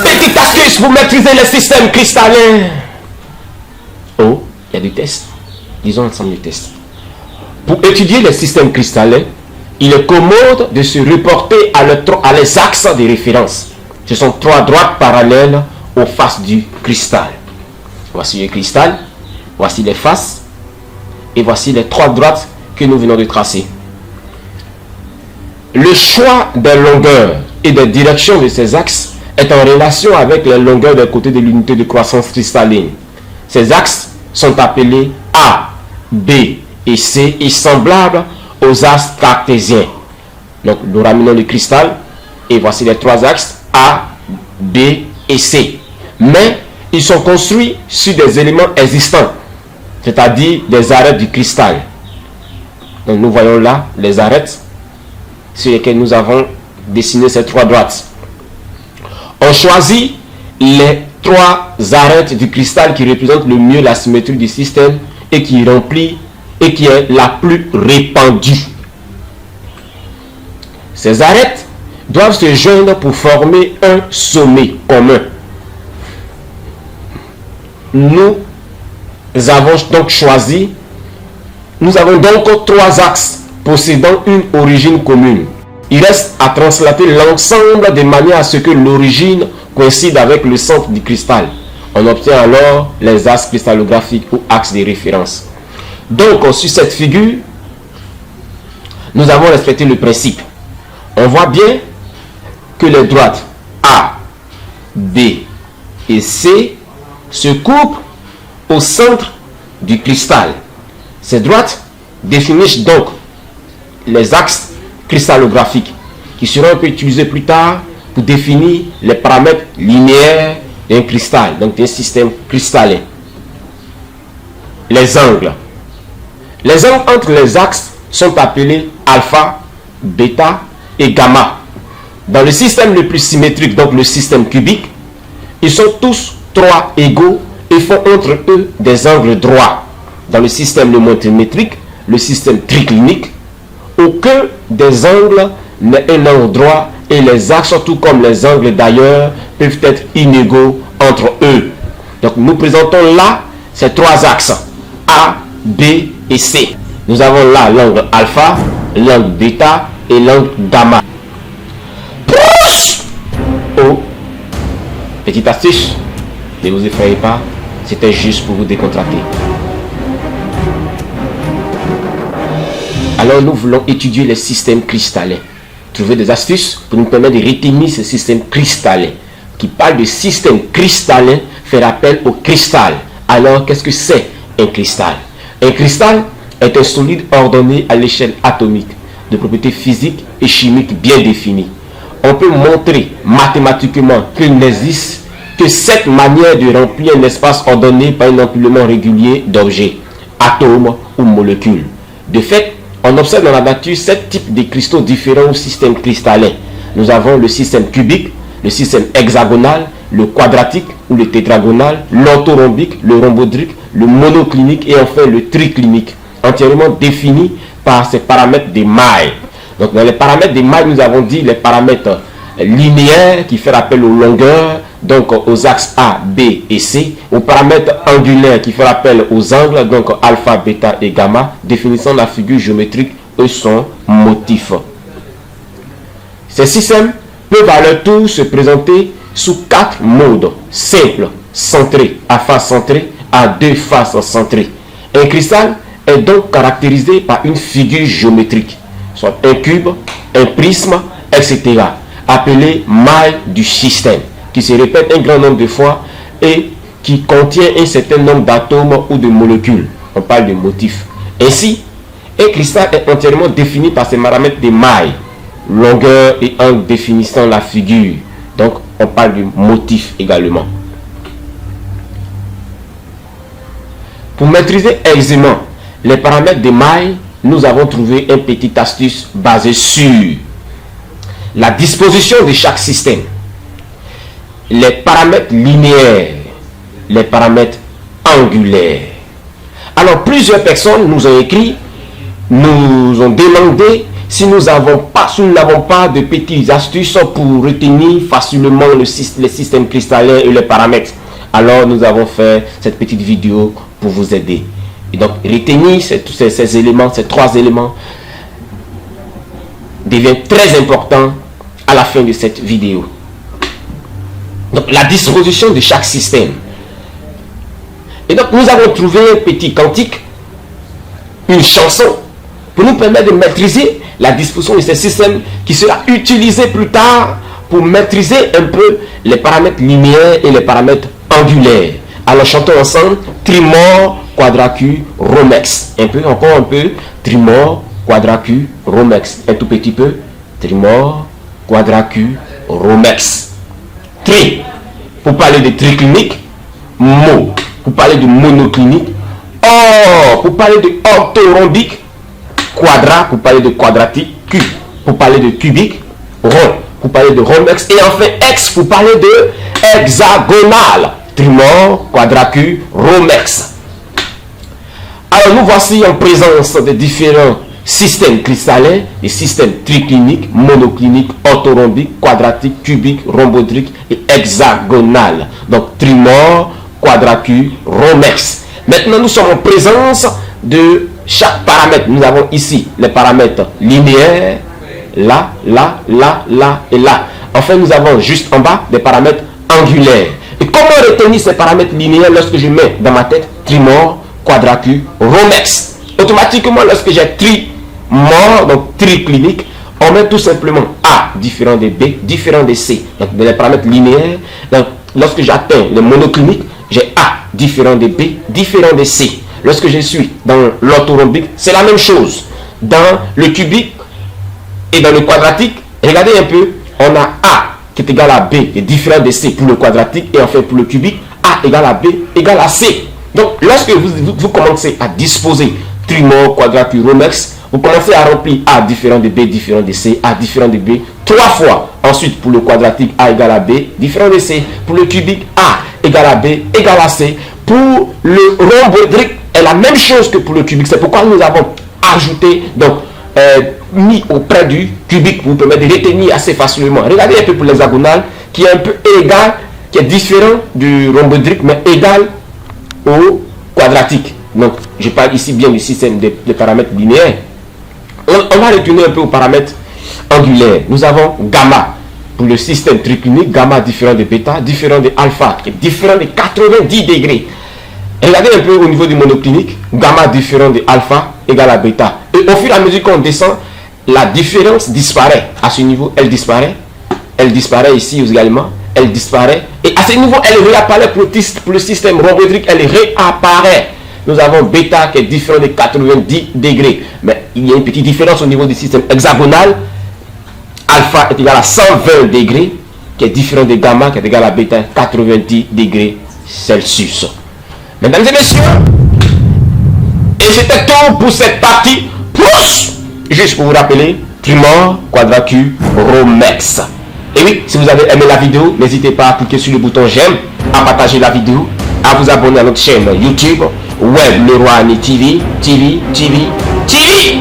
Petite astuce pour maîtriser le système cristallin. Oh, il y a des tests. Disons ensemble les tests. Pour étudier le système cristallin, il est commode de se reporter à les axes de référence. Ce sont trois droites parallèles aux faces du cristal. Voici le cristal, voici les faces, et voici les trois droites que nous venons de tracer. Le choix des longueurs et des directions de ces axes est en relation avec les longueurs des côtés de l'unité de croissance cristalline. Ces axes sont appelés A, B et C et semblables aux axes cartésiens. Donc nous ramenons le cristal et voici les trois axes A, B et C. Mais ils sont construits sur des éléments existants, c'est-à-dire des arêtes du cristal. Donc nous voyons là les arêtes sur lesquelles nous avons dessiné ces trois droites. On choisit les trois arêtes du cristal qui représentent le mieux la symétrie du système et qui est la plus répandue. Ces arêtes doivent se joindre pour former un sommet commun. Nous avons donc trois axes possédant une origine commune. Il reste à translater l'ensemble de manière à ce que l'origine coïncide avec le centre du cristal. On obtient alors les axes cristallographiques ou axes de référence. Donc, sur cette figure, nous avons respecté le principe. On voit bien que les droites A, B et C se coupent au centre du cristal. Ces droites définissent donc les axes cristallographiques qui seront un peu utilisés plus tard pour définir les paramètres linéaires d'un cristal, donc d'un système cristallin. Les angles. Les angles entre les axes sont appelés alpha, bêta et gamma. Dans le système le plus symétrique, donc le système cubique, ils sont tous trois égaux et font entre eux des angles droits. Dans le système le moins symétrique, le système triclinique, aucun des angles n'est un angle droit et les axes, tout comme les angles d'ailleurs, peuvent être inégaux entre eux. Donc nous présentons là ces trois axes A, B et C. Nous avons là l'angle alpha, l'angle bêta et l'angle gamma. Oh, petite astuce, ne vous effrayez pas, c'était juste pour vous décontracter. Alors nous voulons étudier les systèmes cristallins. Trouver des astuces pour nous permettre de retenir ce système cristallin. Qui parle de système cristallin fait appel au cristal. Alors qu'est-ce que c'est un cristal? Un cristal est un solide ordonné à l'échelle atomique, de propriétés physiques et chimiques bien définies. On peut montrer mathématiquement qu'il n'existe que 7 manières de remplir un espace ordonné par un empilement régulier d'objets, atomes ou molécules. De fait, on observe dans la nature 7 types de cristaux différents au système cristallin. Nous avons le système cubique, le système hexagonal, le quadratique ou le tétragonal, l'orthorhombique, le rhomboédrique, le monoclinique et enfin le triclinique, entièrement définis par ces paramètres de maille. Donc dans les paramètres des mailles, nous avons dit les paramètres linéaires qui font appel aux longueurs, donc aux axes A, B et C, aux paramètres angulaires qui font appel aux angles, donc alpha, bêta et gamma, définissant la figure géométrique et son motif. Ces systèmes peuvent à leur tour se présenter sous 4 modes simples, centrés, à face centrée, à deux faces centrées. Un cristal est donc caractérisé par une figure géométrique, soit un cube, un prisme, etc., appelé maille du système, qui se répète un grand nombre de fois et qui contient un certain nombre d'atomes ou de molécules. On parle de motifs. Ainsi, un cristal est entièrement défini par ses paramètres de maille, longueur et angle définissant la figure. Donc, on parle du motif également. Pour maîtriser aisément les paramètres de maille, nous avons trouvé une petite astuce basée sur la disposition de chaque système, les paramètres linéaires, les paramètres angulaires. Alors, plusieurs personnes nous ont écrit, nous ont demandé si nous n'avons pas de petites astuces pour retenir facilement les systèmes cristallins et les paramètres, alors nous avons fait cette petite vidéo pour vous aider. Et donc, retenir ces éléments, ces 3 éléments, devient très important à la fin de cette vidéo. Donc, la disposition de chaque système. Et donc, nous avons trouvé un petit cantique, une chanson, pour nous permettre de maîtriser la disposition de ces systèmes qui sera utilisé plus tard pour maîtriser un peu les paramètres linéaires et les paramètres angulaires. Alors, chantons ensemble Trimore, Quadracu, Romex. Encore un peu. Trimore, Quadracu, Romex. Un tout petit peu. Trimore, Quadracu, Romex. Tri, pour parler de triclinique. Mo, pour parler de monoclinique. Or, pour parler de orthorhombique. Quadra, pour parler de quadratique. Cube, pour parler de cubique. Rond, pour parler de romex. Et enfin, X, pour parler de hexagonal. Trimore, Quadracu, Romex. Alors, nous voici en présence de différents systèmes cristallins, des systèmes tricliniques, monocliniques, orthorhombiques, quadratiques, cubiques, rhomboédriques et hexagonal. Donc, Trimore, Quadracu, Romex. Maintenant, nous sommes en présence de chaque paramètre. Nous avons ici les paramètres linéaires, là, là, là, là et là. Enfin, nous avons juste en bas des paramètres angulaires. Et comment retenir ces paramètres linéaires lorsque je mets dans ma tête Trimore, Quadracu, Romex? Automatiquement, lorsque j'ai Trimore, donc triclinique, on met tout simplement A différent de B, différent de C. Donc, les paramètres linéaires. Donc, lorsque j'atteins le monoclinique, j'ai A différent de B, différent de C. Lorsque je suis dans l'orthorhombique, c'est la même chose. Dans le cubique et dans le quadratique, regardez un peu, on a A qui est égal à B et différent de C pour le quadratique, et enfin pour le cubique, A égale à B égale à C. Donc, lorsque vous commencez à disposer Trimore, Quadracu, Romex, vous commencez à remplir A différent de B, différent de C, A différent de B, 3 fois. Ensuite, pour le quadratique, A égale à B, différent de C. Pour le cubique, A égale à B, égale à C. Pour le rhomboédrique, est la même chose que pour le cubique. C'est pourquoi nous avons ajouté, donc, mis auprès du cubique, vous permet de retenir assez facilement. Regardez un peu pour l'hexagonal, qui est un peu égal, qui est différent du rhomboédrique, mais égal au quadratique. Donc, je parle ici bien du système de paramètres linéaires. On va retourner un peu aux paramètres angulaires. Nous avons gamma pour le système triclinique, gamma différent de bêta, différent de alpha, qui est différent de 90 degrés. Regardez un peu au niveau du monoclinique, gamma différent de alpha égale à bêta. Et au fur et à mesure qu'on descend, la différence disparaît. À ce niveau, elle disparaît. Elle disparaît ici également. Elle disparaît. Et à ce niveau, elle réapparaît pour le système rhomboédrique. Elle réapparaît. Nous avons bêta qui est différent de 90 degrés. Mais il y a une petite différence au niveau du système hexagonal. Alpha est égal à 120 degrés, qui est différent de gamma qui est égal à bêta 90 degrés Celsius. Mesdames et messieurs, et c'était tout pour cette partie. Plus, juste pour vous rappeler, Trimore, Quadracu, Romex. Et oui, si vous avez aimé la vidéo, n'hésitez pas à cliquer sur le bouton j'aime, à partager la vidéo, à vous abonner à notre chaîne YouTube, Web Leroy TV.